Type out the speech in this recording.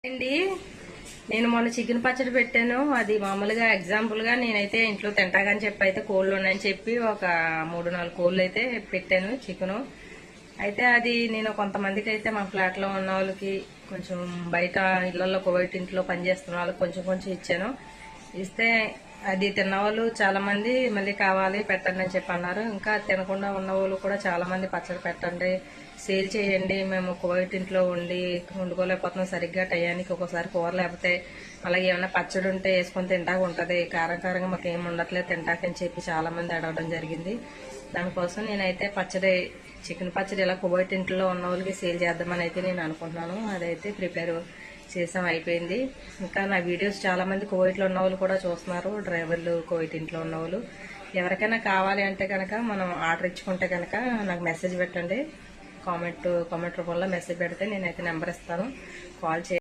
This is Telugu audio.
అండి నేను మొన్న చికెన్ పచ్చడి పెట్టాను. అది మామూలుగా ఎగ్జాంపుల్ గా నేనైతే ఇంట్లో తింటాగని చెప్పి అయితే కోళ్ళు ఉన్నాయని చెప్పి ఒక 3-4 కోళ్ళు అయితే పెట్టాను చికెను. అయితే అది నేను కొంతమందికి అయితే మా ఫ్లాట్ లో ఉన్న వాళ్ళకి, కొంచెం బయట ఇళ్లలో కోవిడ్ ఇంట్లో పనిచేస్తున్న వాళ్ళకి కొంచెం కొంచెం ఇచ్చాను. ఇస్తే అది తిన్నవాళ్ళు చాలా మంది మళ్ళీ కావాలి పెట్టండి అని చెప్పి అన్నారు. ఇంకా తినకుండా ఉన్న వాళ్ళు కూడా చాలా మంది పచ్చడి పెట్టండి, సేల్ చేయండి, మేము కోవిడ్ ఇంట్లో వండుకోలేకపోతున్నాం సరిగ్గా టయానికి, ఒక్కోసారి కూర లేకపోతే అలాగే ఏమైనా పచ్చడి ఉంటే వేసుకొని తింటాక ఉంటుంది, కారం కారంగా మాకు ఏమి ఉండట్లేదు తింటాకని చెప్పి చాలా మంది అడగడం జరిగింది. దానికోసం నేనైతే చికెన్ పచ్చడి ఇలా కోవిడ్ ఇంట్లో ఉన్న వాళ్ళకి సేల్ చేద్దామని అయితే నేను అనుకుంటున్నాను. అదైతే ప్రిపేర్ చేసాం, అయిపోయింది. ఇంకా నా వీడియోస్ చాలా మంది కోవిడ్లో ఉన్న వాళ్ళు కూడా చూస్తున్నారు, డ్రైవర్లు, కోవిడ్ ఇంట్లో ఉన్న వాళ్ళు. ఎవరికైనా కావాలి అంటే కనుక మనం ఆర్డర్ ఇచ్చుకుంటే కనుక నాకు మెసేజ్ పెట్టండి. కామెంట్ రూపంలో మెసేజ్ పెడితే నేనైతే నెంబర్ ఇస్తాను, కాల్ చేయండి.